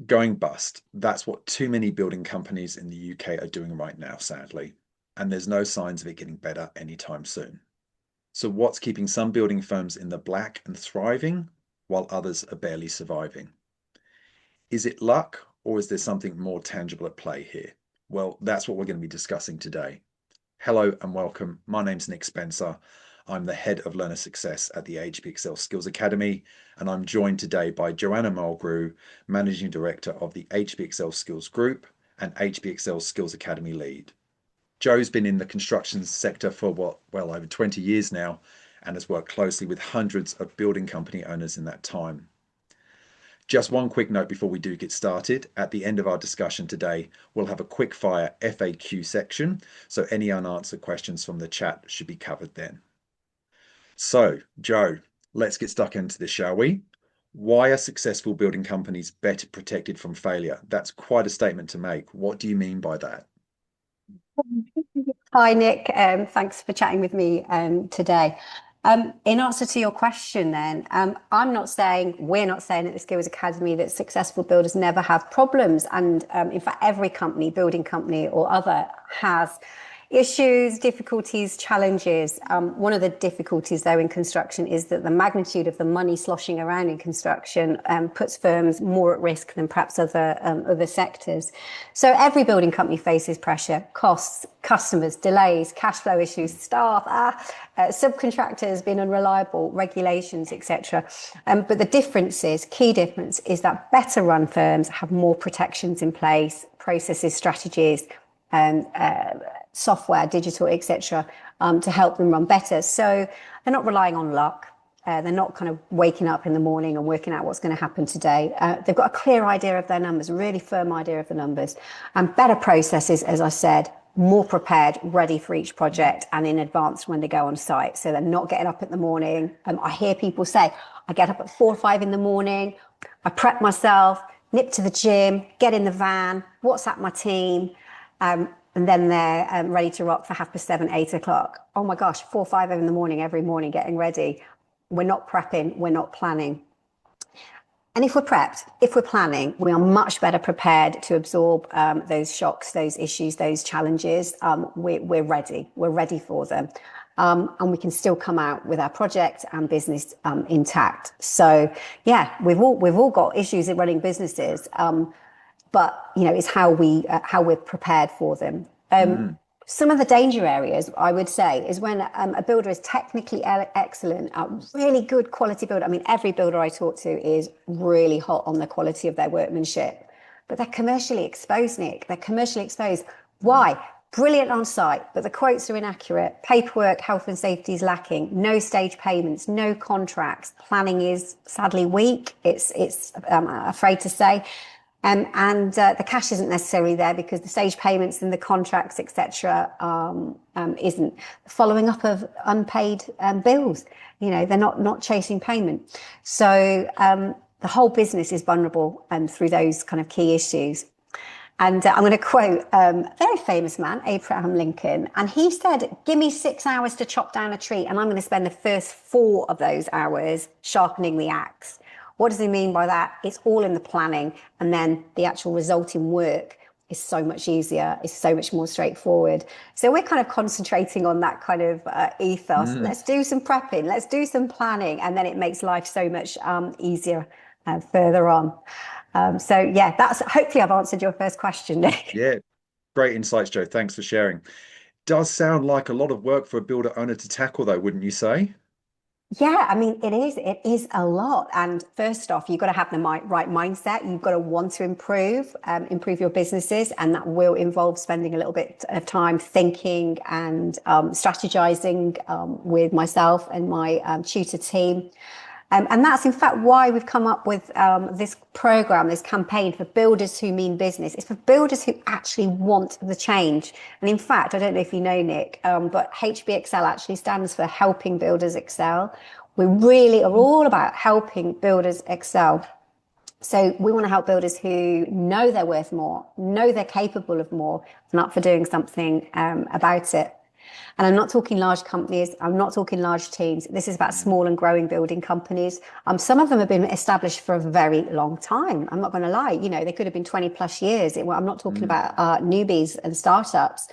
Going bust. That's what too many building companies in the UK are doing right now, sadly. And there's no signs of it getting better anytime soon. So, what's keeping some building firms in the black and thriving while others are barely surviving? Is it luck or is there something more tangible at play here? Well, that's what we're going to be discussing today. Hello and welcome. My name's Nick Spencer. I'm the head of learner success at the HBXL Skills Academy, and I'm joined today by Joanna Mulgrew, managing director of the HBXL Skills Group and HBXL Skills Academy lead. Joe's been in the construction sector for over 20 years now and has worked closely with hundreds of building company owners in that time. Just one quick note before we do get started. At the end of our discussion today, we'll have a quick fire FAQ section, so any unanswered questions from the chat should be covered then. So, Joe, let's get stuck into this, shall we? Why are successful building companies better protected from failure? That's quite a statement to make. What do you mean by that? Hi, Nick. Thanks for chatting with me today. In answer to your question then, we're not saying at the Skills Academy that successful builders never have problems. And in fact, every company, building company or other, has issues, difficulties, challenges. One of the difficulties, though, in construction is that the magnitude of the money sloshing around in construction puts firms more at risk than perhaps other sectors. So every building company faces pressure, costs, customers, delays, cash flow issues, staff, subcontractors being unreliable, regulations, etc. But the key difference is that better run firms have more protections in place, processes, strategies, software, digital, etc., to help them run better. So they're not relying on luck. They're not kind of waking up in the morning and working out what's going to happen today. They've got a clear idea of their numbers, a really firm idea of the numbers, and better processes, as I said, more prepared, ready for each project and in advance when they go on site. So they're not getting up in the morning. I hear people say, I get up at 4 or 5 in the morning, I prep myself, nip to the gym, get in the van, WhatsApp my team, and then they're ready to rock for 7:30, 8 o'clock. Oh my gosh, 4 or 5 in the morning, every morning getting ready. We're not prepping, we're not planning. And if we're prepped, if we're planning, we are much better prepared to absorb those shocks, those issues, those challenges. We're ready for them. And we can still come out with our project and business intact. So yeah, we've all got issues in running businesses. But it's how we're prepared for them. Some of the danger areas, I would say, is when a builder is technically excellent, a really good quality builder. I mean, every builder I talk to is really hot on the quality of their workmanship, but they're commercially exposed, Nick. They're commercially exposed. Why? Brilliant on site, but the quotes are inaccurate. Paperwork, health and safety is lacking. No stage payments, no contracts. Planning is sadly weak. It's I'm afraid to say. And the cash isn't necessarily there because the stage payments and the contracts, etc., isn't. Following up of unpaid bills. They're not chasing payment. So the whole business is vulnerable through those kind of key issues. And I'm going to quote a very famous man, Abraham Lincoln, and he said, give me 6 hours to chop down a tree and I'm going to spend the first 4 of those hours sharpening the axe. What does he mean by that? It's all in the planning, and then the actual resulting work is so much easier, it's so much more straightforward. So we're kind of concentrating on that kind of ethos. Let's do some prepping, let's do some planning, and then it makes life so much easier further on. So yeah, hopefully I've answered your first question, Nick. Yeah, great insights, Joe. Thanks for sharing. Does sound like a lot of work for a builder owner to tackle, though, wouldn't you say? Yeah, I mean, it is a lot. And first off, you've got to have the right mindset. You've got to want to improve your businesses. And that will involve spending a little bit of time thinking and strategizing with myself and my tutor team. And that's in fact why we've come up with this program, this campaign for builders who mean business. It's for builders who actually want the change. And in fact, I don't know if you know, Nick, but HBXL actually stands for Helping Builders Excel. We really are all about helping builders excel. So we want to help builders who know they're worth more, know they're capable of more, and up for doing something about it. And I'm not talking large companies. I'm not talking large teams. This is about small and growing building companies. Some of them have been established for a very long time. I'm not going to lie. You know, they could have been 20 plus years. I'm not talking about newbies and startups.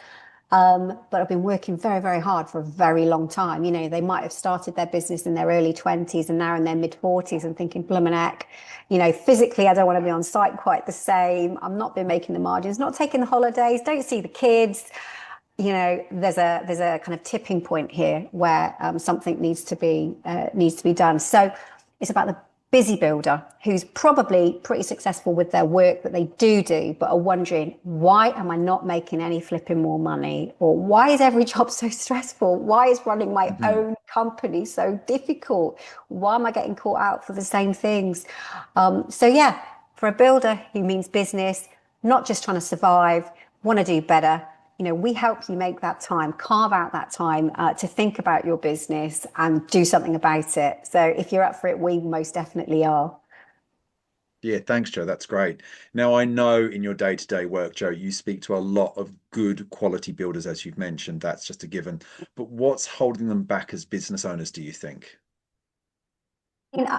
But I've been working very, very hard for a very long time. You know, they might have started their business in their early 20s and now in their mid 40s and thinking, bloomin' heck, you know, physically, I don't want to be on site quite the same. I'm not been making the margins, not taking the holidays, don't see the kids. You know, there's a kind of tipping point here where something needs to be done. So it's about the busy builder who's probably pretty successful with their work that they do, but are wondering, why am I not making any flipping more money? Or why is every job so stressful? Why is running my own company so difficult? Why am I getting caught out for the same things? So yeah, for a builder who means business, not just trying to survive, want to do better, you know, we help you make that time, carve out that time to think about your business and do something about it. So if you're up for it, we most definitely are. Yeah, thanks, Joe. That's great. Now, I know in your day-to-day work, Joe, you speak to a lot of good quality builders, as you've mentioned. That's just a given. But what's holding them back as business owners, do you think?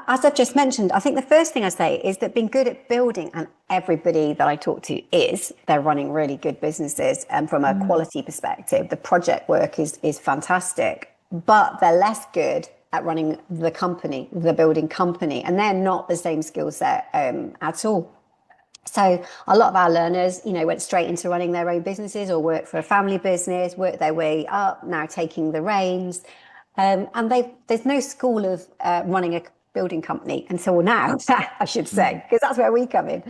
As I've just mentioned, I think the first thing I say is that being good at building, and everybody that I talk to is, they're running really good businesses. And from a quality perspective, the project work is fantastic, but they're less good at running the company, the building company, and they're not the same skill set at all. So a lot of our learners, you know, went straight into running their own businesses or work for a family business, worked their way up, now taking the reins. And there's no school of running a building company until now, I should say, because that's where we come in.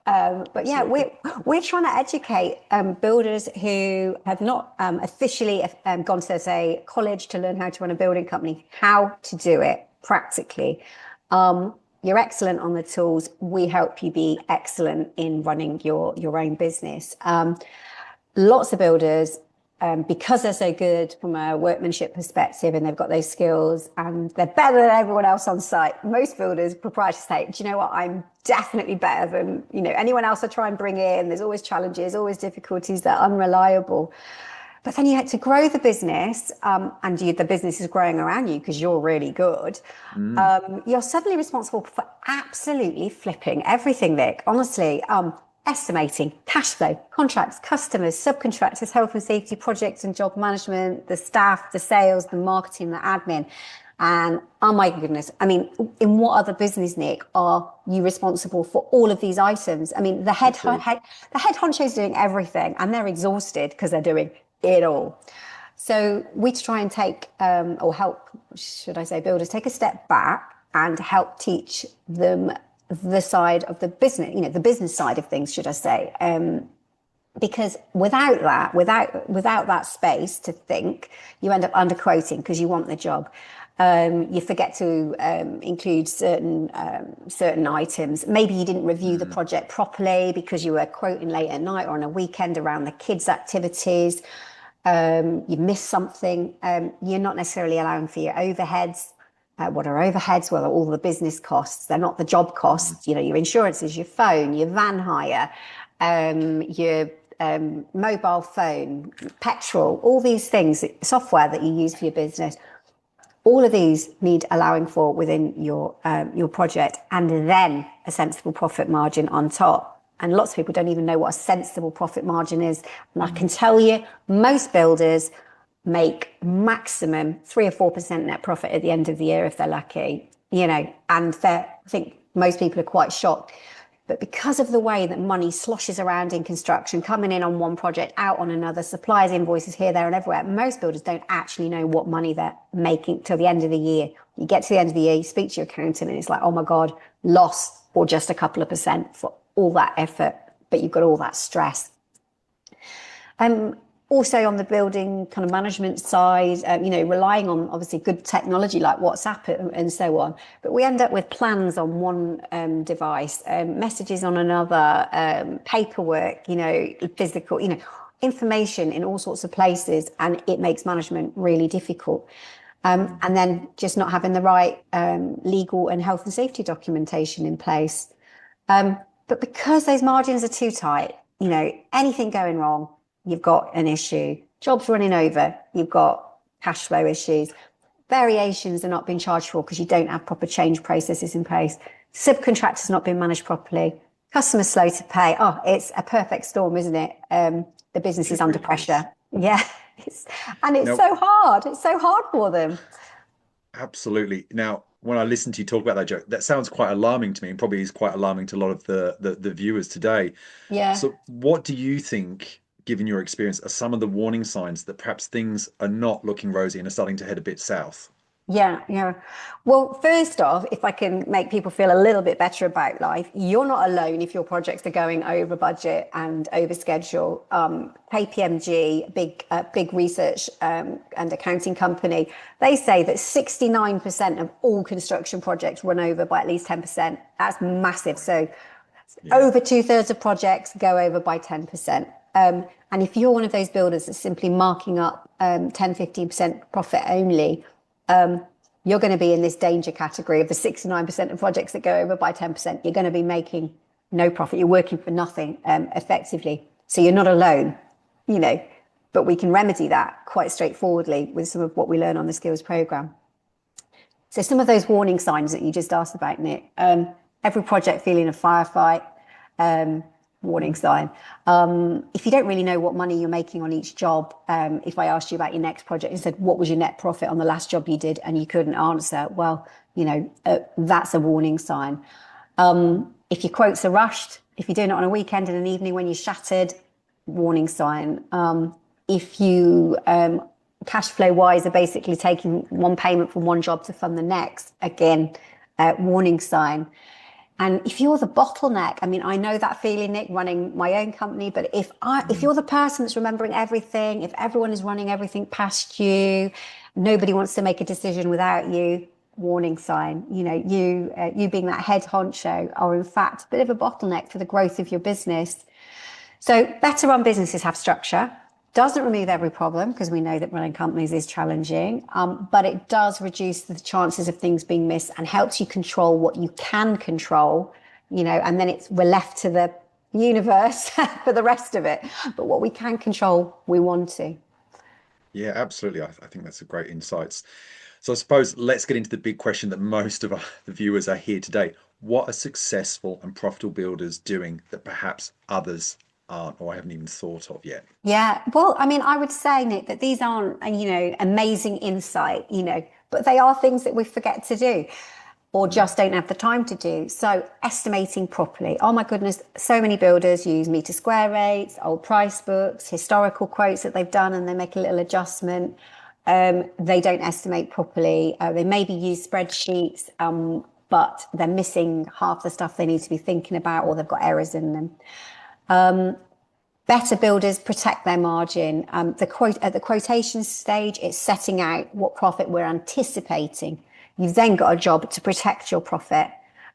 But yeah, Absolutely. we're trying to educate builders who have not officially gone to, say, college to learn how to run a building company, how to do it practically. You're excellent on the tools. We help you be excellent in running your own business. Lots of builders, because they're so good from a workmanship perspective and they've got those skills and they're better than everyone else on site. Most builders, proprietors say, do you know what? I'm definitely better than, you know, anyone else I try and bring in. There's always challenges, always difficulties. They're unreliable. But then you had to grow the business, the business is growing around you because you're really good. You're suddenly responsible for absolutely flipping everything, Nick. Honestly, estimating, cash flow, contracts, customers, subcontractors, health and safety, projects and job management, the staff, the sales, the marketing, the admin. And oh my goodness, I mean, in what other business, Nick, are you responsible for all of these items? I mean, the head honcho is doing everything and they're exhausted because they're doing it all. So we try and take, or help, should I say, builders take a step back and help teach them the side of the business, you know, the business side of things, should I say. Because without that space to think, you end up underquoting because you want the job. You forget to include certain items. Maybe you didn't review the project properly because you were quoting late at night or on a weekend around the kids' activities. You missed something. You're not necessarily allowing for your overheads. What are overheads? Well, all the business costs. They're not the job costs. You know, your insurances, your phone, your van hire, your mobile phone, petrol, all these things, software that you use for your business. All of these need allowing for within your project, and then a sensible profit margin on top. And lots of people don't even know what a sensible profit margin is. And I can tell you, most builders make maximum 3 or 4% net profit at the end of the year if they're lucky, you know, and I think most people are quite shocked. But because of the way that money sloshes around in construction, coming in on one project, out on another, suppliers' invoices here, there, and everywhere, most builders don't actually know what money they're making till the end of the year. You get to the end of the year, you speak to your accountant, and it's like, oh my God, loss or just a couple of percent for all that effort, but you've got all that stress. Also on the building kind of management side, you know, relying on obviously good technology like WhatsApp and so on, but we end up with plans on one device, messages on another, paperwork, you know, physical, you know, information in all sorts of places, and it makes management really difficult. And then just not having the right legal and health and safety documentation in place. But because those margins are too tight, you know, anything going wrong, you've got an issue. Jobs running over, you've got cash flow issues. Variations are not being charged for because you don't have proper change processes in place. Subcontractors not being managed properly. Customers slow to pay. Oh, it's a perfect storm, isn't it? The business is It under really is. pressure. Yeah. And it's Now, so hard. It's so hard for them. absolutely. Now, when I listen to you talk about that, Joe, that sounds quite alarming to me, and probably is quite alarming to a lot of the viewers today. Yeah. So, what do you think, given your experience, are some of the warning signs that perhaps things are not looking rosy and are starting to head a bit south? Yeah, yeah. Well, first off, if I can make people feel a little bit better about life, you're not alone if your projects are going over budget and over schedule. KPMG, big research and accounting company, they say that 69% of all construction projects run over by at least 10%. That's massive. So Yeah. over two-thirds of projects go over by 10%. And if you're one of those builders that's simply marking up 10, 15% profit only, you're going to be in this danger category of the 69% of projects that go over by 10%. You're going to be making no profit. You're working for nothing effectively. So you're not alone, you know, but we can remedy that quite straightforwardly with some of what we learn on the skills program. So some of those warning signs that you just asked about, Nick, every project feeling a firefight, warning sign. If you don't really know what money you're making on each job, if I asked you about your next project and said, what was your net profit on the last job you did, and you couldn't answer, well, you know, that's a warning sign. If your quotes are rushed, if you're doing it on a weekend and an evening when you're shattered, warning sign. If you cash flow wise are basically taking one payment from one job to fund the next, again, warning sign. And if you're the bottleneck, I mean, I know that feeling, Nick, running my own company, but if you're the person that's remembering everything, if everyone is running everything past you, nobody wants to make a decision without you, warning sign. You know, you being that head honcho are in fact a bit of a bottleneck for the growth of your business. So better run businesses have structure. Doesn't remove every problem because we know that running companies is challenging, but it does reduce the chances of things being missed and helps you control what you can control, you know, and then we're left to the universe for the rest of it. But what we can control, we want to. Yeah, absolutely. I think that's a great insights. So I suppose let's get into the big question that most of the viewers are here today. What are successful and profitable builders doing that perhaps others aren't or haven't even thought of yet? Yeah, well, I mean, I would say, Nick, that these aren't, you know, amazing insight, you know, but they are things that we forget to do or just don't have the time to do. So estimating properly. Oh my goodness, so many builders use meter square rates, old price books, historical quotes that they've done, and they make a little adjustment. They don't estimate properly. They maybe use spreadsheets, but they're missing half the stuff they need to be thinking about, or they've got errors in them. Better builders protect their margin. At the quotation stage, it's setting out what profit we're anticipating. You've then got a job to protect your profit.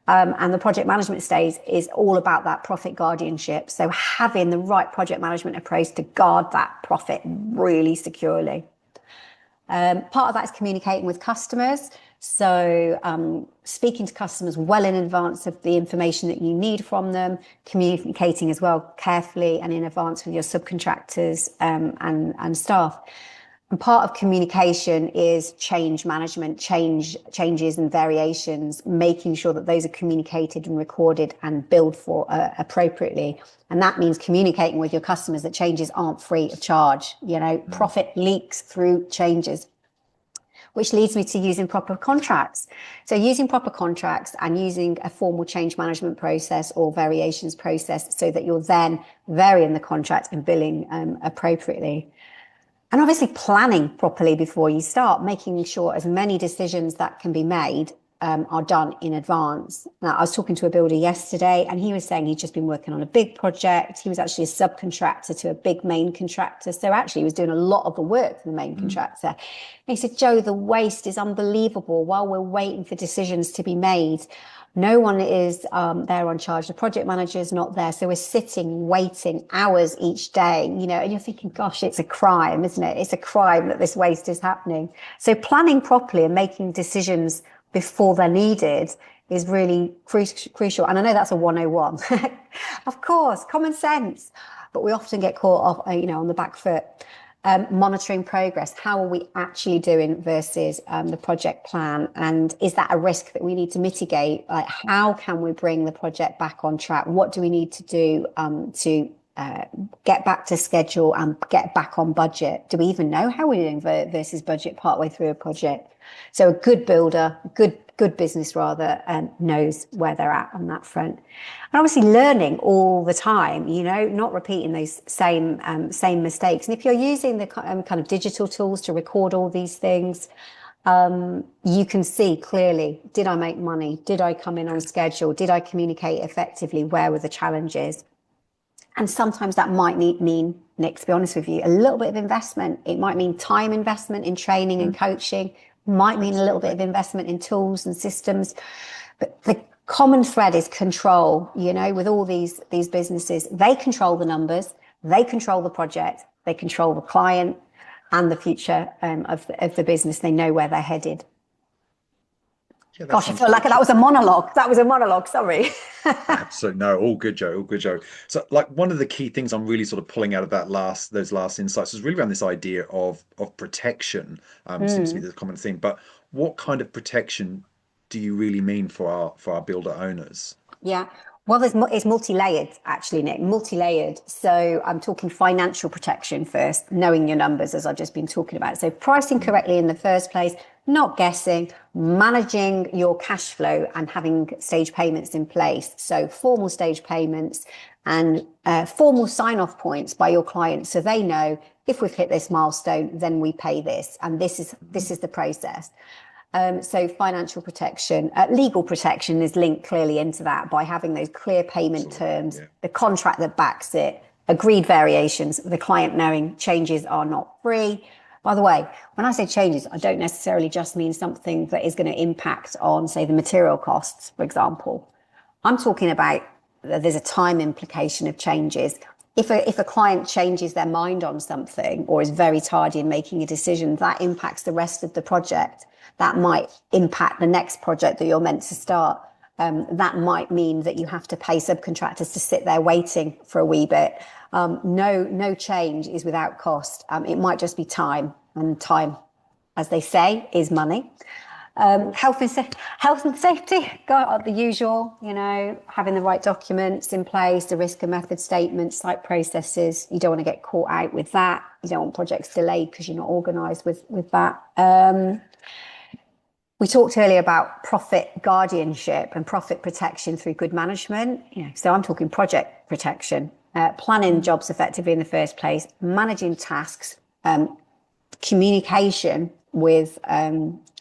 And the project management stage is all about that profit guardianship. So having the right project management approach to guard that profit really securely. Part of that is communicating with customers. So speaking to customers well in advance of the information that you need from them, communicating as well carefully and in advance with your subcontractors and staff. And part of communication is change management, changes and variations, making sure that those are communicated and recorded and billed for appropriately. And that means communicating with your customers that changes aren't free of charge. You know, profit leaks through changes, which leads me to using proper contracts. So using proper contracts and using a formal change management process or variations process so that you're then varying the contract and billing appropriately. And obviously planning properly before you start, making sure as many decisions that can be made are done in advance. Now, I was talking to a builder yesterday and he was saying he'd just been working on a big project. He was actually a subcontractor to a big main contractor. So actually he was doing a lot of the work for the main contractor. And he said, Joe, the waste is unbelievable while we're waiting for decisions to be made. No one is there on charge. The project manager is not there. So we're sitting, waiting hours each day, you know, and you're thinking, gosh, it's a crime, isn't it? It's a crime that this waste is happening. So planning properly and making decisions before they're needed is really crucial. And I know that's a 101. Of course, common sense, but we often get caught off, you know, on the back foot. Monitoring progress. How are we actually doing versus the project plan? And is that a risk that we need to mitigate? Like, how can we bring the project back on track? What do we need to do to get back to schedule and get back on budget? Do we even know how we're doing versus budget partway through a project? So a good builder, good business rather, knows where they're at on that front. And obviously learning all the time, not repeating those same mistakes. And if you're using the kind of digital tools to record all these things, you can see clearly, did I make money? Did I come in on schedule? Did I communicate effectively? Where were the challenges? And sometimes that might mean, Nick, to be honest with you, a little bit of investment. It might mean time investment in training and coaching, might mean a little bit of investment in tools and systems. But the common thread is control. With all these businesses, they control the numbers, they control the project, they control the client and the future of the business. They know where they're headed. Yeah, Gosh, I feel like that was a monologue. That was a monologue. Sorry. Absolutely. No, all good, Joe. All good, Joe. So, like, one of the key things I'm really sort of pulling out of those last insights is really around this idea of protection. Seems to be the common theme. But what kind of protection do you really mean for our builder owners? Yeah. Well, it's multi-layered, actually, Nick, multi-layered. So I'm talking financial protection first, knowing your numbers, as I've just been talking about. So pricing correctly in the first place, not guessing, managing your cash flow and having stage payments in place. So formal stage payments and formal sign-off points by your clients. So they know if we've hit this milestone, then we pay this. And this is the process. So financial protection, legal protection is linked clearly into that by having those clear payment terms, the contract that backs it, agreed variations, the client knowing changes are not free. By the way, when I say changes, I don't necessarily just mean something that is going to impact on, say, the material costs, for example. I'm talking about there's a time implication of changes. If a client changes their mind on something or is very tardy in making a decision, that impacts the rest of the project. That might impact the next project that you're meant to start. That might mean that you have to pay subcontractors to sit there waiting for a wee bit. No change is without cost. It might just be time, and time, as they say, is money. Health and safety, got the usual, having the right documents in place, the risk and method statements, site processes. You don't want to get caught out with that. You don't want projects delayed because you're not organised with that. We talked earlier about profit guardianship and profit protection through good management. So I'm talking project protection, planning jobs effectively in the first place, managing tasks, communication with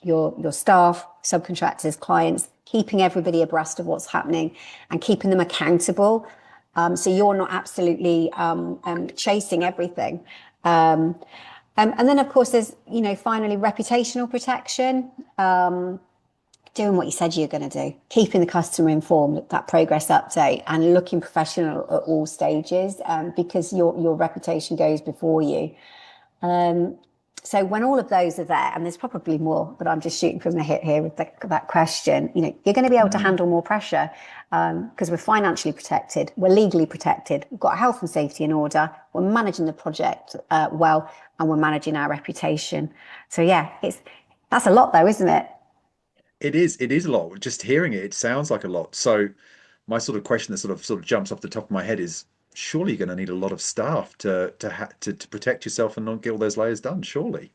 your staff, subcontractors, clients, keeping everybody abreast of what's happening and keeping them accountable. So you're not absolutely chasing everything. And then, of course, there's, finally, reputational protection, doing what you said you're going to do, keeping the customer informed, that progress update, and looking professional at all stages, because your reputation goes before you. So when all of those are there, and there's probably more, but I'm just shooting from the hip here with that question, you're going to be able to handle more pressure because we're financially protected, we're legally protected, we've got health and safety in order, we're managing the project well, and we're managing our reputation. So yeah, that's a lot though, isn't it? It is a lot. Just hearing it sounds like a lot. So my sort of question that sort of jumps off the top of my head is, surely you're going to need a lot of staff to protect yourself and not get all those layers done, surely.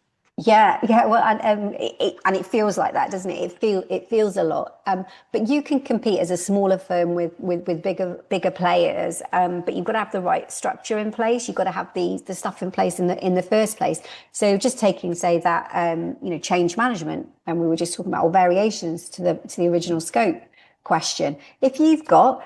Yeah. Well, and it feels like that, doesn't it? It feels a lot. But you can compete as a smaller firm with bigger players. But you've got to have the right structure in place. You've got to have the stuff in place in the first place. So just taking, say, that change management, and we were just talking about all variations to the original scope question. If you've got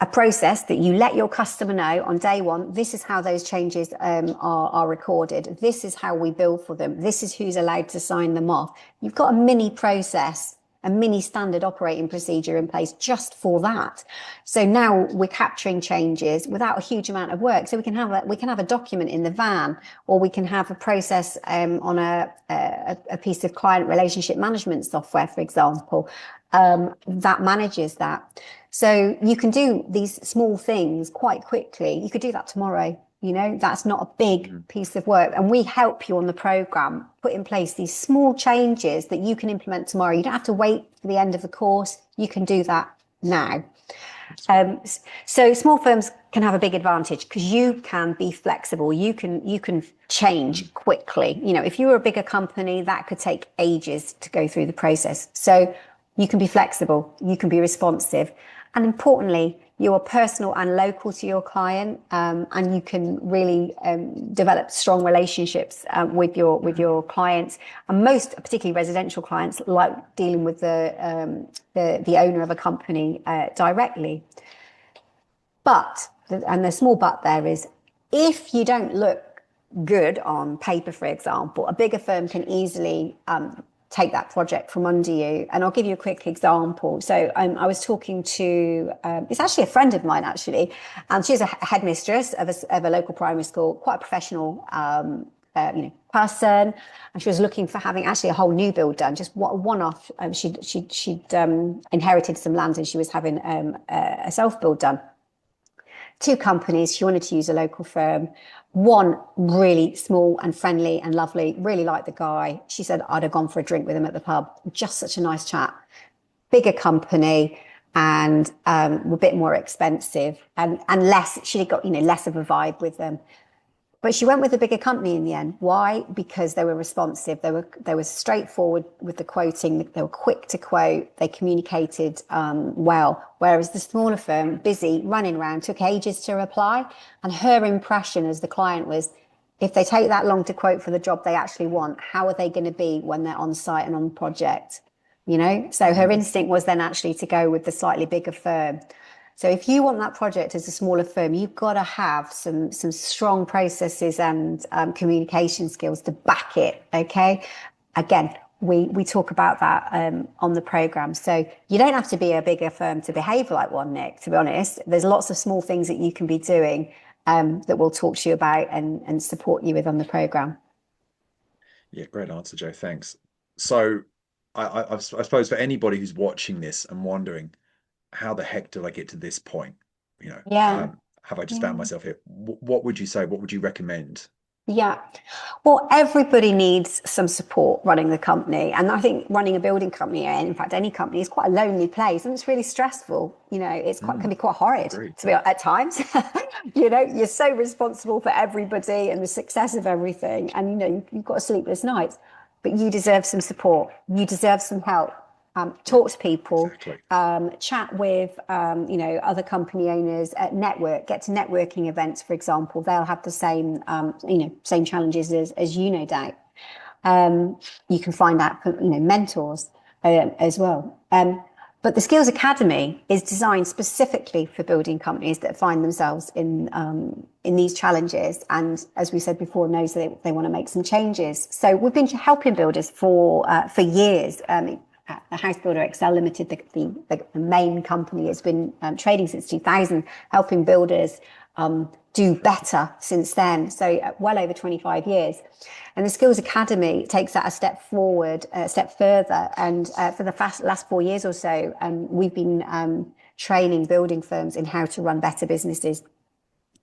a process that you let your customer know on day one, this is how those changes are recorded. This is how we bill for them. This is who's allowed to sign them off. You've got a mini process, a mini standard operating procedure in place just for that. So now we're capturing changes without a huge amount of work. So we can have a document in the van, or we can have a process on a piece of client relationship management software, for example, that manages that. So you can do these small things quite quickly. You could do that tomorrow. That's not a big piece of work. And we help you on the program put in place these small changes that you can implement tomorrow. You don't have to wait for the end of the course. You can do that now. So small firms can have a big advantage because you can be flexible. You can change quickly. If you were a bigger company, that could take ages to go through the process. So you can be flexible, you can be responsive, and importantly, you are personal and local to your client, and you can really develop strong relationships with your clients. And most, particularly residential clients, like dealing with the owner of a company directly. But, and the small but there is, if you don't look good on paper, for example, a bigger firm can easily take that project from under you. And I'll give you a quick example. So I was talking to, it's actually a friend of mine, actually, and she's a headmistress of a local primary school, quite a professional person, and she was looking for having actually a whole new build done, just one-off. She'd inherited some land and she was having a self-build done. 2 companies, she wanted to use a local firm. One really small and friendly and lovely, really liked the guy. She said, I'd have gone for a drink with him at the pub. Just such a nice chat. Bigger company and a bit more expensive and less, she'd got, less of a vibe with them. But she went with the bigger company in the end. Why? Because they were responsive. They were straightforward with the quoting. They were quick to quote. They communicated well. Whereas the smaller firm, busy, running around, took ages to reply. And her impression as the client was, if they take that long to quote for the job they actually want, how are they going to be when they're on site and on project? So her instinct was then actually to go with the slightly bigger firm. So if you want that project as a smaller firm, you've got to have some strong processes and communication skills to back it. Okay. Again, we talk about that on the program. So you don't have to be a bigger firm to behave like one, Nick, to be honest. There's lots of small things that you can be doing that we'll talk to you about and support you with on the program. Yeah, great answer, Joe. Thanks. So I suppose for anybody who's watching this and wondering, how the heck did I get to this point? Yeah. Have I just found Yeah. myself here? What would you say? What would you recommend? Yeah. Well, everybody needs some support running the company. And I think running a building company, and in fact, any company, is quite a lonely place and it's really stressful. It's can be quite horrid Agreed. to be at times. You're so responsible for everybody and the success of everything. And, you've got sleepless nights, but you deserve some support. You deserve some help. Talk to people, Exactly. chat with, other company owners, network, get to networking events, for example. They'll have the same, same challenges as you, no doubt. You can find out, mentors as well. But the Skills Academy is designed specifically for building companies that find themselves in these challenges. And as we said before, knows that they want to make some changes. So we've been helping builders for years. The House Builder XL Limited, the main company, has been trading since 2000, helping builders do better since then. So well over 25 years. And the Skills Academy takes that a step forward, a step further. And for the last 4 years or so, we've been training building firms in how to run better businesses.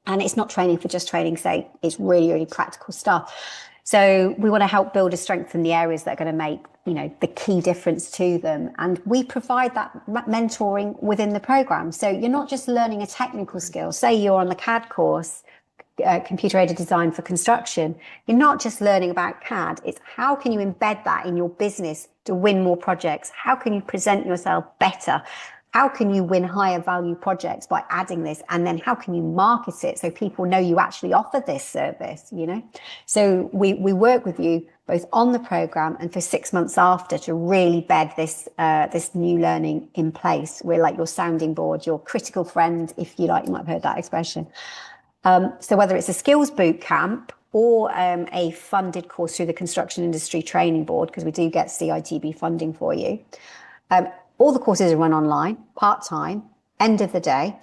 And it's not training for just training's sake. It's really, really practical stuff. So we want to help builders strengthen the areas that are going to make, the key difference to them. And we provide that mentoring within the program. So you're not just learning a technical skill. Say you're on the CAD course, computer aided design for construction. You're not just learning about CAD. It's how can you embed that in your business to win more projects? How can you present yourself better? How can you win higher value projects by adding this? And then how can you market it so people know you actually offer this service, So we work with you both on the program and for 6 months after to really bed this new learning in place. We're like your sounding board, your critical friend, if you like. You might have heard that expression. So whether it's a skills boot camp or a funded course through the Construction Industry Training Board, because we do get CITB funding for you, all the courses are run online, part-time, end of the day,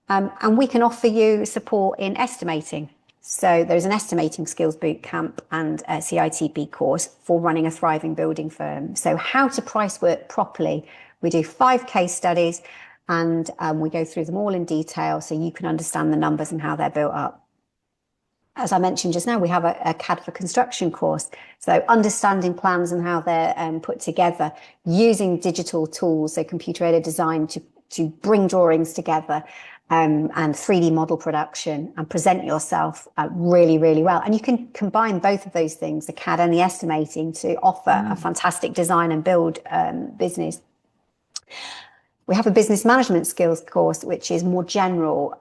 and we can offer you support in estimating. So there's an estimating skills boot camp and a CITB course for running a thriving building firm. So how to price work properly. We do 5 case studies and we go through them all in detail so you can understand the numbers and how they're built up. as I mentioned just now, we have a CAD for construction course. So understanding plans and how they're put together, using digital tools, so computer-aided design to bring drawings together, and 3D model production, and present yourself really, really well. And you can combine both of those things, the CAD and the estimating, to offer a fantastic design and build business. We have a business management skills course, which is more general.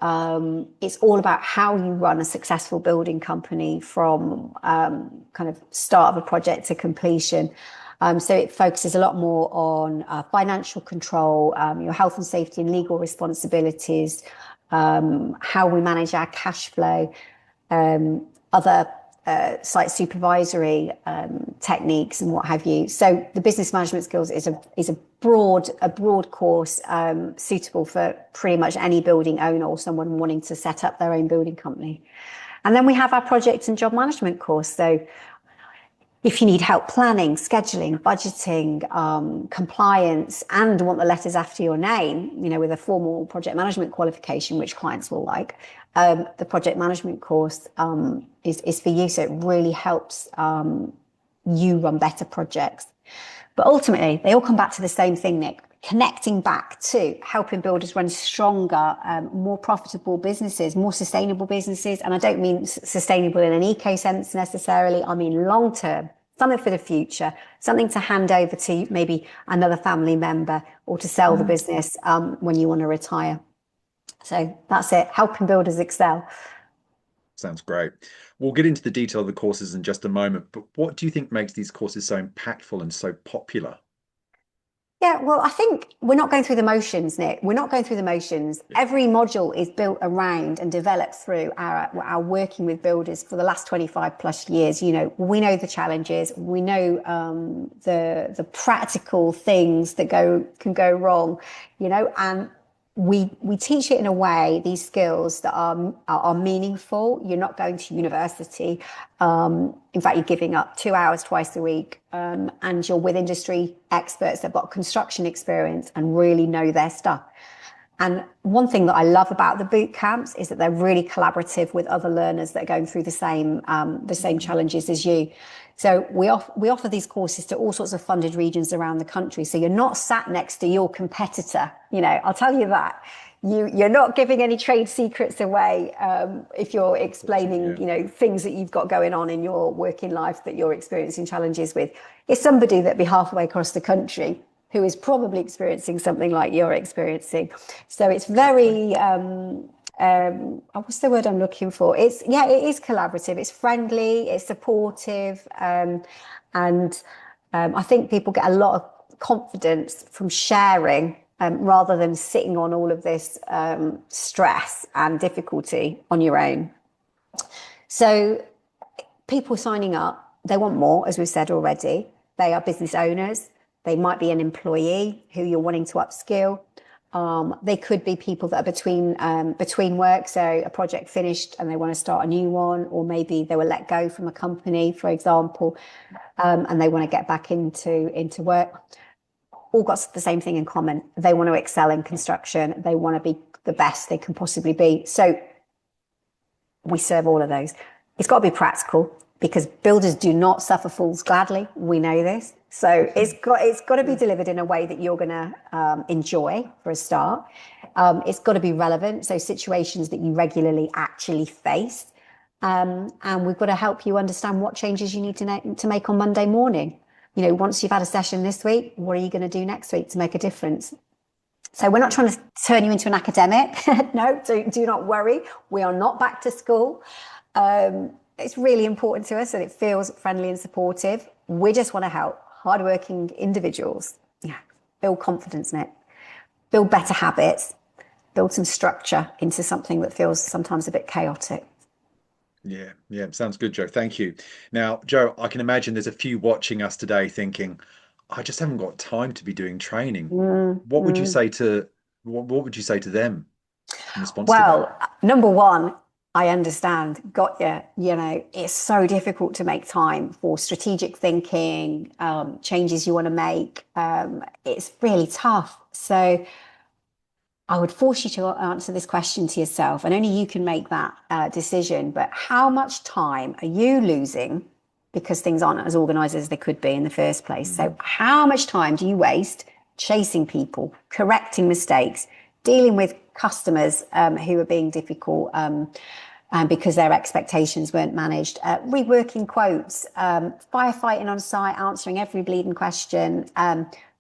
It's all about how you run a successful building company from kind of start of a project to completion. So it focuses a lot more on financial control, your health and safety and legal responsibilities, how we manage our cash flow, other site supervisory techniques and what have you. So the business management skills is a broad course suitable for pretty much any building owner or someone wanting to set up their own building company. And then we have our project and job management course. So if you need help planning, scheduling, budgeting, compliance, and want the letters after your name, with a formal project management qualification, which clients will like, the project management course is for you. So it really helps you run better projects. But ultimately, they all come back to the same thing, Nick, connecting back to helping builders run stronger, more profitable businesses, more sustainable businesses. And I don't mean sustainable in an eco sense necessarily. I mean long-term, something for the future, something to hand over to maybe another family member, or to sell the business when you want to retire. So that's it, helping builders excel. Sounds great. We'll get into the detail of the courses in just a moment, but what do you think makes these courses so impactful and so popular? Yeah, well, I think we're not going through the motions, Nick. We're not going through the motions. Every module is built around and developed through our working with builders for the last 25 plus years. We know the challenges. We know the practical things that can go wrong, and we teach it in a way, these skills that are meaningful. You're not going to university. In fact, you're giving up 2 hours twice a week, and you're with industry experts that've got construction experience and really know their stuff. And one thing that I love about the boot camps is that they're really collaborative with other learners that are going through the same challenges as you. So we offer these courses to all sorts of funded regions around the country. So you're not sat next to your competitor. I'll tell you that. You're not giving any trade secrets away if you're explaining, things that you've got going on in your working life that you're experiencing challenges with. It's somebody that'd be halfway across the country who is probably experiencing something like you're experiencing. So it's very, what's the word I'm looking for? It is collaborative. It's friendly. It's supportive. And I think people get a lot of confidence from sharing rather than sitting on all of this stress and difficulty on your own. So people signing up, they want more, as we've said already. They are business owners. They might be an employee who you're wanting to upskill. They could be people that are between work, so a project finished and they want to start a new one, or maybe they were let go from a company, for example, and they want to get back into work. All got the same thing in common. They want to excel in construction. They want to be the best they can possibly be. So we serve all of those. It's got to be practical, because builders do not suffer fools gladly. We know this. So it's got to be delivered in a way that you're going to enjoy for a start. It's got to be relevant, so situations that you regularly actually face. And we've got to help you understand what changes you need to make on Monday morning. Once you've had a session this week, what are you going to do next week to make a difference? So we're not trying to turn you into an academic. No, do not worry. We are not back to school. It's really important to us that it feels friendly and supportive. We just want to help hardworking individuals build confidence in it, build better habits, build some structure into something that feels sometimes a bit chaotic. Yeah, sounds good, Joe. Thank you. Now, Joe, I can imagine there's a few watching us today thinking, I just haven't got time to be doing training. What would you say to them in response to that? Well, number one, I understand. Got you. It's so difficult to make time for strategic thinking, changes you want to make. It's really tough. So I would force you to answer this question to yourself, and only you can make that decision. But how much time are you losing because things aren't as organized as they could be in the first place? So, Mm. how much time do you waste chasing people, correcting mistakes, dealing with customers who are being difficult because their expectations weren't managed, reworking quotes, firefighting on site, answering every bleeding question,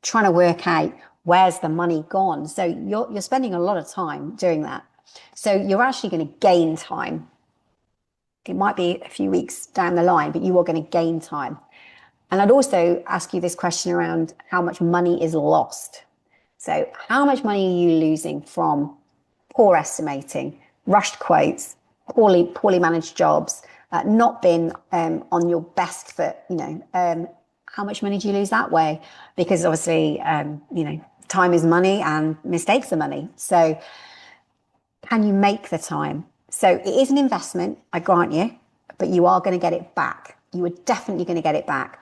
trying to work out where's the money gone? So you're spending a lot of time doing that. So you're actually going to gain time. It might be a few weeks down the line, but you are going to gain time. And I'd also ask you this question around how much money is lost. So how much money are you losing from poor estimating, rushed quotes, poorly managed jobs, not being on your best foot? How much money do you lose that way? Because obviously, time is money and mistakes are money. So can you make the time? So it is an investment, I grant you, but you are going to get it back. You are definitely going to get it back.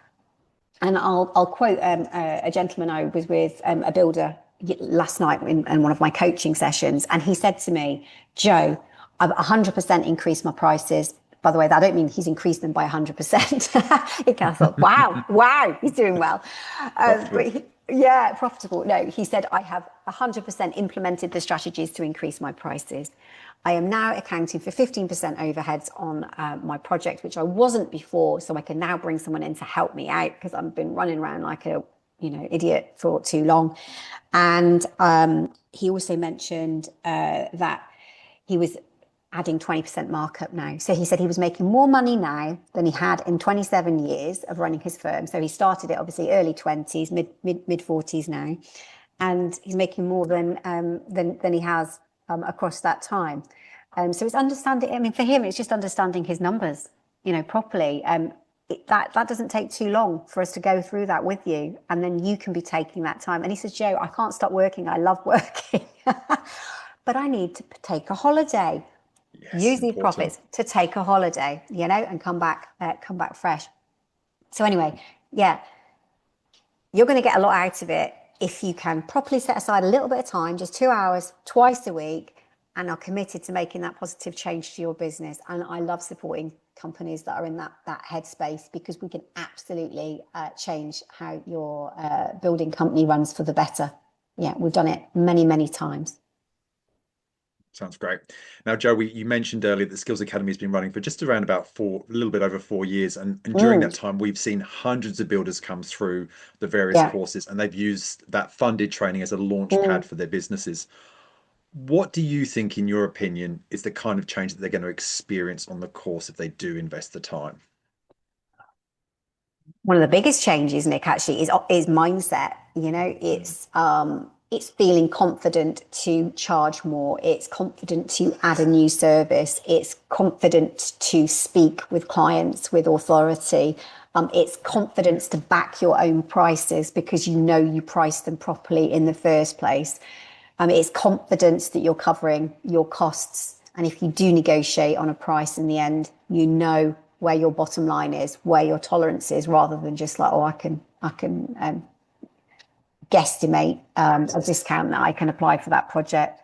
And I'll quote a gentleman I was with, a builder last night in one of my coaching sessions. And he said to me, "Jo, I've 100% increased my prices." By the way, I don't mean he's increased them by 100%. I thought, wow, he's doing well. Profitable. Yeah, profitable. No, he said, "I have 100% implemented the strategies to increase my prices. I am now accounting for 15% overheads on my project, which I wasn't before. So I can now bring someone in to help me out because I've been running around like a idiot for too long." And he also mentioned that he was adding 20% markup now. So he said he was making more money now than he had in 27 years of running his firm. So he started it obviously early 20s, mid 40s now, and he's making more than he has across that time. So it's understanding. I mean, for him, it's just understanding his numbers, properly. That doesn't take too long for us to go through that with you, and then you can be taking that time. And he says, "Jo, I can't stop working. I love working, but I need to take a holiday. Yes, Use these important. profits to take a holiday, and come back fresh." So anyway, yeah, you're going to get a lot out of it if you can properly set aside a little bit of time, just 2 hours twice a week, and are committed to making that positive change to your business. And I love supporting companies that are in that headspace, because we can absolutely change how your building company runs for the better. Yeah, we've done it many, many times. Sounds great. Now, Joe, you mentioned earlier that the Skills Academy has been running for just around about a little bit over 4 years. And during Mm, that time, we've seen hundreds of builders come through the various yeah. courses, and they've used that funded training as a launch Mm. pad for their businesses. What do you think, in your opinion, is the kind of change that they're going to experience on the course if they do invest the time? One of the biggest changes, Nick, actually is mindset. Mm. It's feeling confident to charge more. It's confident to add a new service. It's confident to speak with clients with authority. It's confidence to back your own prices because you price them properly in the first place. It's confidence that you're covering your costs. And if you do negotiate on a price in the end, where your bottom line is, where your tolerance is, rather than just like, oh, I can guesstimate a discount that I can apply for that project.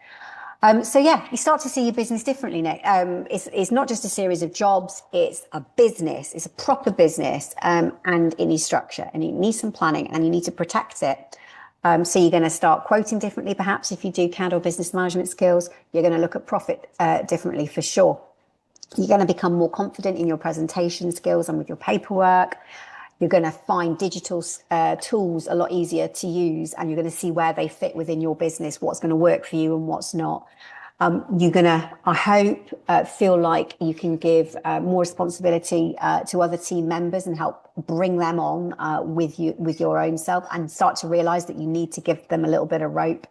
So yeah, you start to see your business differently, Nick. It's not just a series of jobs; it's a business. It's a proper business, and it needs structure, and it needs some planning, and you need to protect it. So you're going to start quoting differently, perhaps if you do CAD or business management skills. You're going to look at profit differently for sure. You're going to become more confident in your presentation skills and with your paperwork. You're going to find digital tools a lot easier to use, and you're going to see where they fit within your business, what's going to work for you and what's not. You're going to, I hope, feel like you can give more responsibility to other team members and help bring them on with your own self, and start to realize that you need to give them a little bit of rope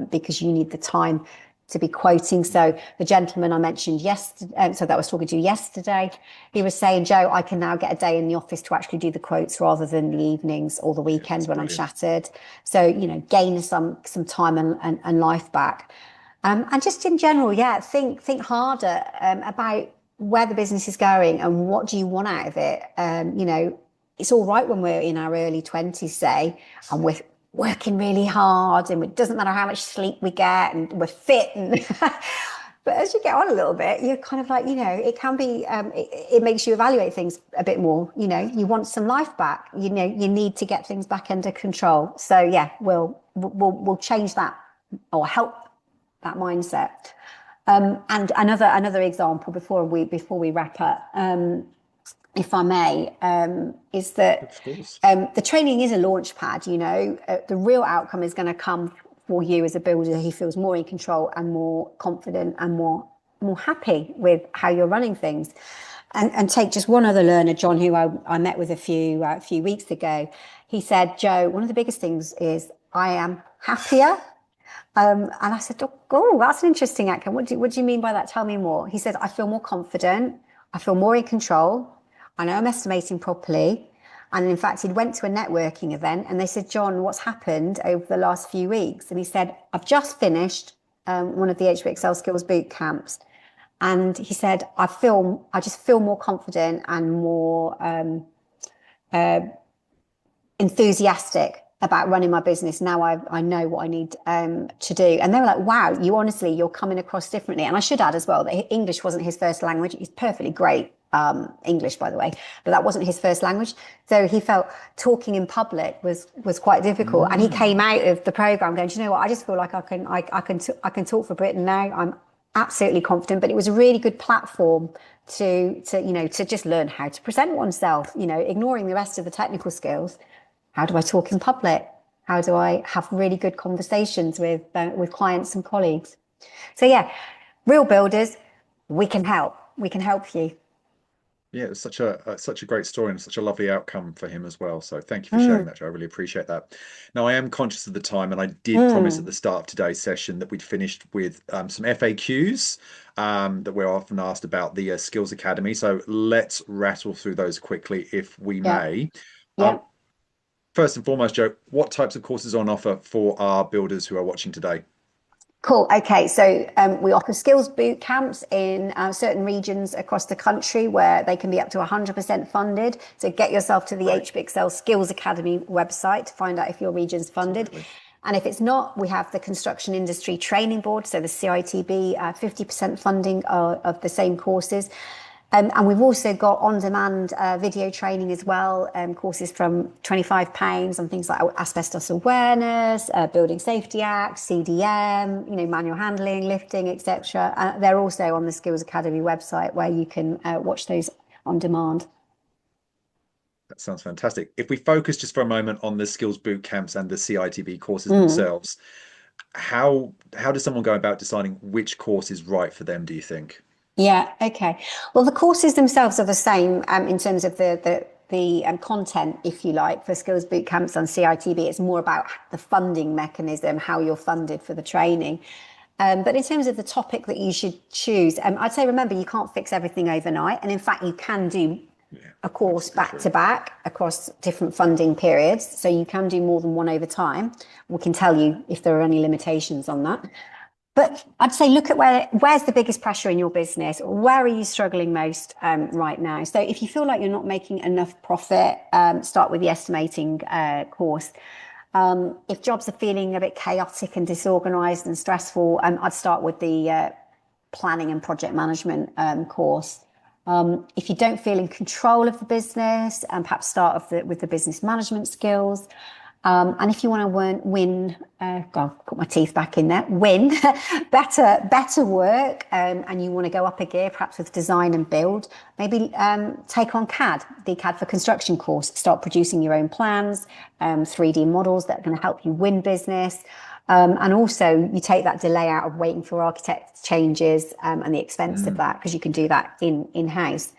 because you need the time to be quoting. So the gentleman I mentioned yesterday, so that I was talking to yesterday, he was saying, "Jo, I can now get a day in the office to actually do the quotes rather than the evenings or the Yeah, weekends that's when I'm brilliant. shattered." So, gain some time and life back. And just in general, yeah, think harder about where the business is going and what do you want out of it. It's all right when we're in our early 20s, say, and we're working really hard and it doesn't matter how much sleep we get and we're fit and but as you get on a little bit you're kind of like, it can be it makes you evaluate things a bit more. You want some life back, you need to get things back under control. So yeah, we'll change that or help that mindset. And another example before we wrap up, if I may, is that Of course. the training is a launch pad. The real outcome is going to come for you as a builder who feels more in control and more confident and more happy with how you're running things. And take just one other learner, John, who I met with a few weeks ago. He said, "Jo, one of the biggest things is I am happier." And I said, "Oh, that's an interesting outcome. What do you mean by that? Tell me more." He said, "I feel more confident. I feel more in control. I know I'm estimating properly." And in fact, he'd went to a networking event and they said, "John, what's happened over the last few weeks?" And he said, "I've just finished one of the HBXL Skills boot camps." And he said, I just feel more confident and more enthusiastic about running my business. Now I know what I need to do. And they were like, "Wow, you're coming across differently." And I should add as well that English wasn't his first language. He's perfectly great English, by the way, but that wasn't his first language. So he felt talking in public was quite difficult. And he came out of the program going, "Do you know what? I just feel like I can talk for Britain now. I'm absolutely confident." But it was a really good platform to just learn how to present oneself, ignoring the rest of the technical skills. How do I talk in public? How do I have really good conversations with clients and colleagues? So yeah, real builders, we can help. We can help you. Yeah, it was such a great story and such a lovely outcome for him as well. So thank you for sharing that, Joe. I really appreciate that. Now I am conscious of the time, and I did promise at the start of today's session that we'd finished with some FAQs that we're often asked about the Skills Academy. So let's rattle through those quickly, if we Yeah. may. Yeah. First and foremost, Joe, what types of courses are on offer for our builders who are watching today? Cool. Okay. So we offer skills boot camps in certain regions across the country where they can be up to 100% funded. So get yourself to the Right. HBXL Skills Academy website to find out if your region's funded. Absolutely. And if it's not, we have the Construction Industry Training Board, so the CITB, 50% funding of the same courses. And we've also got on-demand video training as well, courses from £25 on things like asbestos awareness, Building Safety Act, CDM, manual handling, lifting, etc. They're also on the Skills Academy website where you can watch those on demand. That sounds fantastic. If we focus just for a moment on the skills boot camps and the CITB courses themselves, how does someone go about deciding which course is right for them, do you think? Yeah, okay. Well, the courses themselves are the same in terms of the content, if you like, for skills boot camps on CITB. It's more about the funding mechanism, how you're funded for the training. But in terms of the topic that you should choose, I'd say remember you can't fix everything overnight, and in fact you can do Yeah, a course absolutely back true. to back across different funding periods, so you can do more than one over time. We can tell you if there are any limitations on that. But I'd say look at where's the biggest pressure in your business? Where are you struggling most right now? So if you feel like you're not making enough profit, start with the estimating course. If jobs are feeling a bit chaotic and disorganized and stressful, I'd start with the planning and project management course. If you don't feel in control of the business, perhaps start with the business management skills. And if you want to win, God, put my teeth back in there, win better work, and you want to go up a gear, perhaps with design and build, maybe take on CAD, the CAD for construction course. Start producing your own plans, 3D models that are going to help you win business. And also you take that delay out of waiting for architect changes and the expense of that, because you can do that in-house.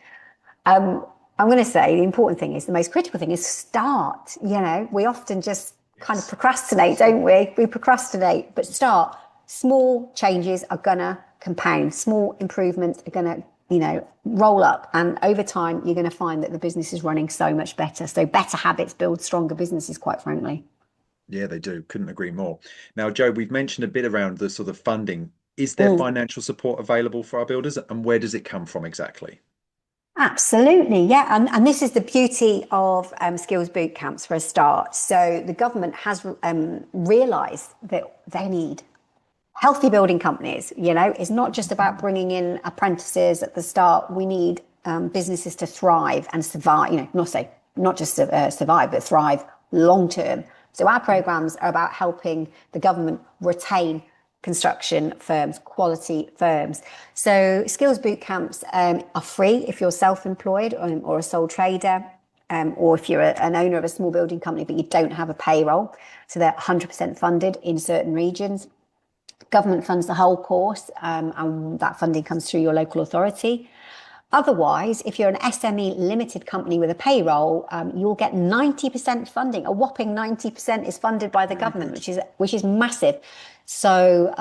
I'm going to say the important thing is the most critical thing is start. We often just kind of Yes. procrastinate, don't we? We procrastinate, but start. Small changes are going to compound. Small improvements are going to, roll up. And over time, you're going to find that the business is running so much better. So better habits build stronger businesses, quite frankly. Yeah, they do. Couldn't agree more. Now, Joe, we've mentioned a bit around the sort of funding. Is there financial support available for our builders, and where does it come from exactly? Absolutely, yeah. And this is the beauty of skills boot camps for a start. So the government has realised that they need healthy building companies. It's not just about bringing in apprentices at the start. We need businesses to thrive and survive. Not just survive, but thrive long term. So our programs are about helping the government retain construction firms, quality firms. So skills boot camps are free if you're self-employed or a sole trader. Or if you're an owner of a small building company but you don't have a payroll. So they're 100% funded in certain regions. Government funds the whole course, and that funding comes through your local authority. Otherwise, if you're an SME limited company with a payroll, you'll get 90% funding. A whopping 90% is funded by the Really government, good. which is massive. So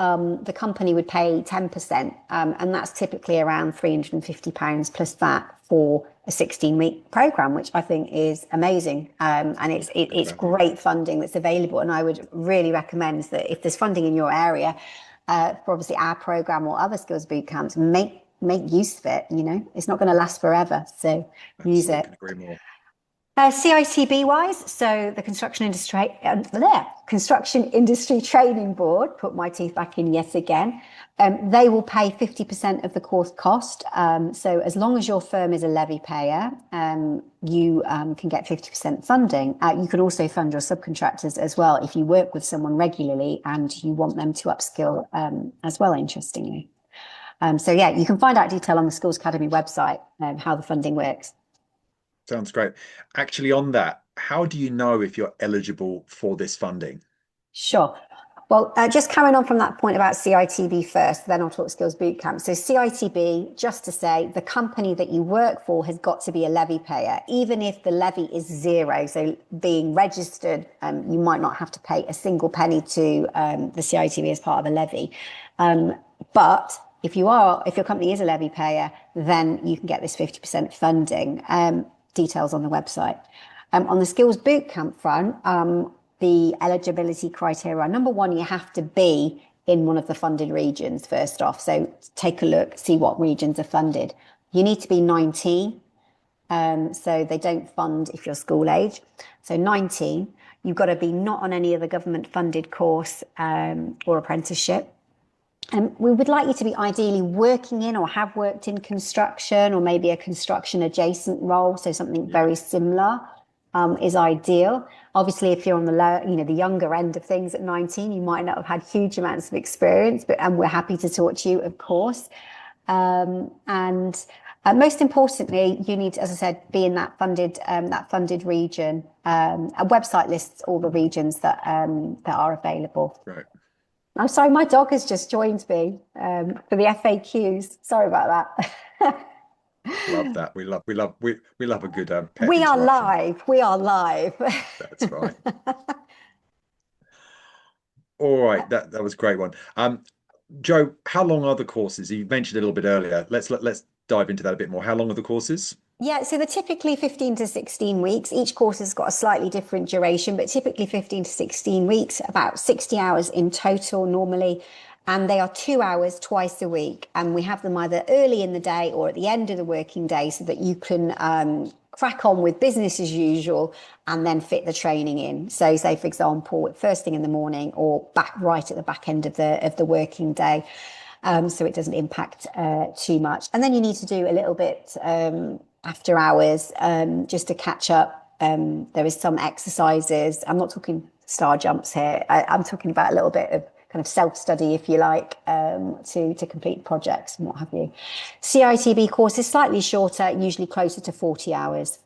the company would pay 10%, and that's typically around £350 plus VAT for a 16-week program, which I think is amazing. And Good it's value. great funding that's available. And I would really recommend that if there's funding in your area, for obviously our program or other skills boot camps, make use of it. It's not going to last forever, so use Absolutely, it. can agree more. CITB wise, so the Construction Industry Training Board, put my teeth back in yet again. They will pay 50% of the course cost. So as long as your firm is a levy payer, you can get 50% funding. You can also fund your subcontractors as well if you work with someone regularly and you want them to upskill as well, interestingly. So yeah, you can find out detail on the Skills Academy website, how the funding works. Sounds great. Actually, on that, how do you know if you're eligible for this funding? Sure. Well, just carrying on from that point about CITB first, then I'll talk skills bootcamp. So CITB, just to say, the company that you work for has got to be a levy payer, even if the levy is zero. So being registered, you might not have to pay a single penny to the CITB as part of a levy. But if your company is a levy payer, then you can get this 50% funding. Details on the website. On the skills bootcamp front, the eligibility criteria. Number one, you have to be in one of the funded regions first off. So take a look, see what regions are funded. You need to be 19. So they don't fund if you're school age. So 19, you've got to be not on any other government funded course or apprenticeship. And we would like you to be ideally working in or have worked in construction or maybe a construction adjacent role. So something very similar is ideal. Obviously, if you're on the younger end of things at 19, you might not have had huge amounts of experience, and we're happy to talk to you, of course. And most importantly, you need to, as I said, be in that funded region. A website lists all the regions that are available. Right. I'm sorry, my dog has just joined me for the FAQs. Sorry about that. Love that. We love a good pet We are interruption. live. We are live. That's right. All right, that was a great one. Joe, how long are the courses? You mentioned a little bit earlier. Let's dive into that a bit more. How long are the courses? Yeah, so they're typically 15 to 16 weeks. Each course has got a slightly different duration, but typically 15 to 16 weeks, about 60 hours in total normally. And they are 2 hours twice a week. And we have them either early in the day or at the end of the working day so that you can crack on with business as usual and then fit the training in. So say, for example, first thing in the morning or right at the back end of the working day. So it doesn't impact too much. And then you need to do a little bit after hours just to catch up. There is some exercises. I'm not talking star jumps here. I'm talking about a little bit of kind of self-study, if you like, to complete projects and what have you. CITB course is slightly shorter, usually closer to 40 hours.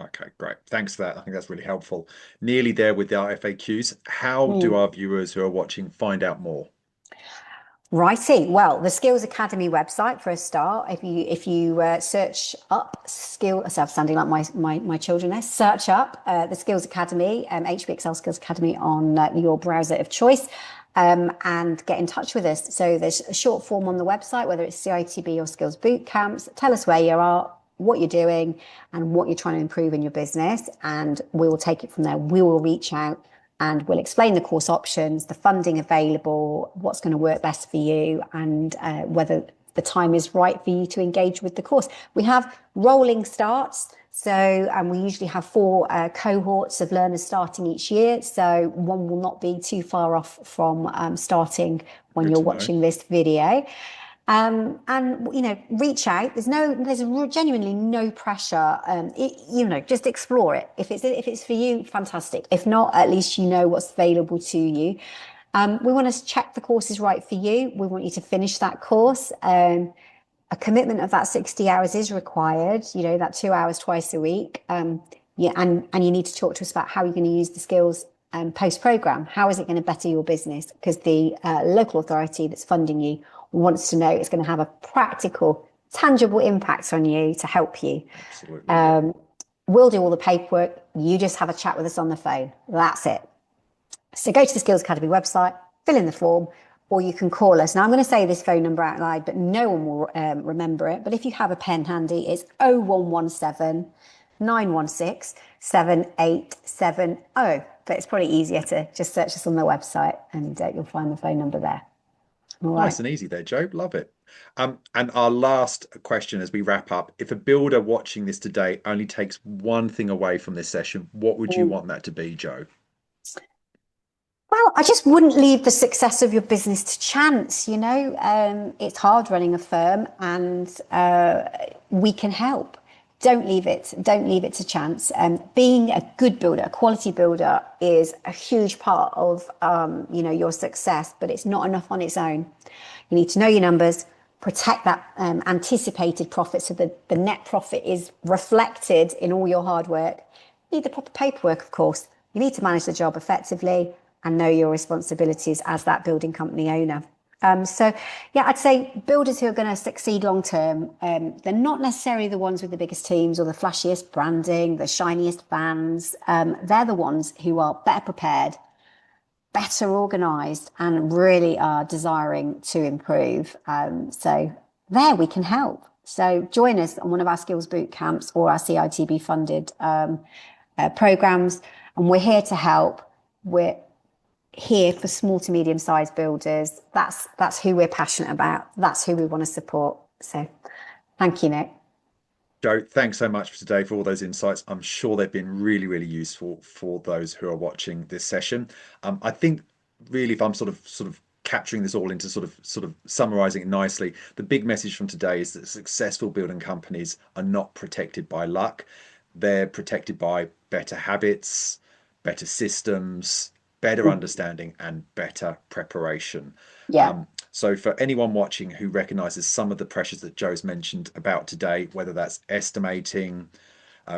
Okay, great. Thanks for that. I think that's really helpful. Nearly there with our FAQs. How do our viewers who are watching find out more? Righty. Well, the Skills Academy website for a start. If you search up skill, so I'm sounding like my children there. Search up the Skills Academy, HBXL Skills Academy on your browser of choice, and get in touch with us. So there's a short form on the website, whether it's CITB or Skills Boot Camps. Tell us where you are, what you're doing, and what you're trying to improve in your business, and we will take it from there. We will reach out and we'll explain the course options, the funding available, what's going to work best for you, and whether the time is right for you to engage with the course. We have rolling starts. So, and we usually have 4 cohorts of learners starting each year. So one will not be too far off from starting when Good you're to know. watching this video. And reach out. There's genuinely no pressure. Just explore it. If it's for you, fantastic. If not, at least you know what's available to you. We want to check the course is right for you. We want you to finish that course. A commitment of that 60 hours is required, that 2 hours twice a week. Yeah, and you need to talk to us about how you're going to use the skills post-program. How is it going to better your business? Because the local authority that's funding you wants to know it's going to have a practical, tangible impact on you to help you. Absolutely. We'll do all the paperwork. You just have a chat with us on the phone. That's it. So go to the Skills Academy website, fill in the form, or you can call us. Now, I'm going to say this phone number out loud, but no one will remember it. But if you have a pen handy, it's 0117 916 7870. But it's probably easier to just search us on the website and you'll find the phone number there. All right. Nice and easy there, Joe. Love it. And our last question as we wrap up, if a builder watching this today only takes one thing away from this session, what would you want that to be, Joe? Well, I just wouldn't leave the success of your business to chance. It's hard running a firm, and we can help. Don't leave it. Don't leave it to chance. Being a good builder, a quality builder, is a huge part of your success. But it's not enough on its own. You need to know your numbers, protect that anticipated profit, so that the net profit is reflected in all your hard work. You need the proper paperwork, of course. You need to manage the job effectively and know your responsibilities as that building company owner. I'd say builders who are going to succeed long term, they're not necessarily the ones with the biggest teams or the flashiest branding, the shiniest vans. They're the ones who are better prepared, better organised, and really are desiring to improve. There we can help. So join us on one of our skills boot camps or our CITB funded programs, and we're here to help. We're here for small to medium sized builders. That's who we're passionate about. That's who we want to support. So thank you, Nick. Joe, thanks so much for today for all those insights. I'm sure they've been really, really useful for those who are watching this session. I think really, if I'm sort of capturing this all into sort of summarizing it nicely, the big message from today is that successful building companies are not protected by luck. They're protected by better habits, better systems, better understanding, and better preparation. Yeah. So for anyone watching who recognizes some of the pressures that Joe's mentioned about today, whether that's estimating,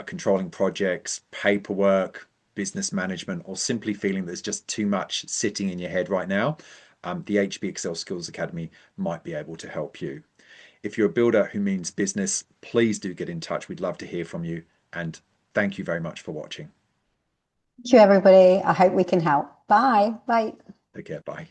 controlling projects, paperwork, business management, or simply feeling there's just too much sitting in your head right now, the HBXL Skills Academy might be able to help you. If you're a builder who means business, please do get in touch. We'd love to hear from you. And thank you very much for watching. Thank you, everybody. I hope we can help. Bye. Bye. Take care. Bye.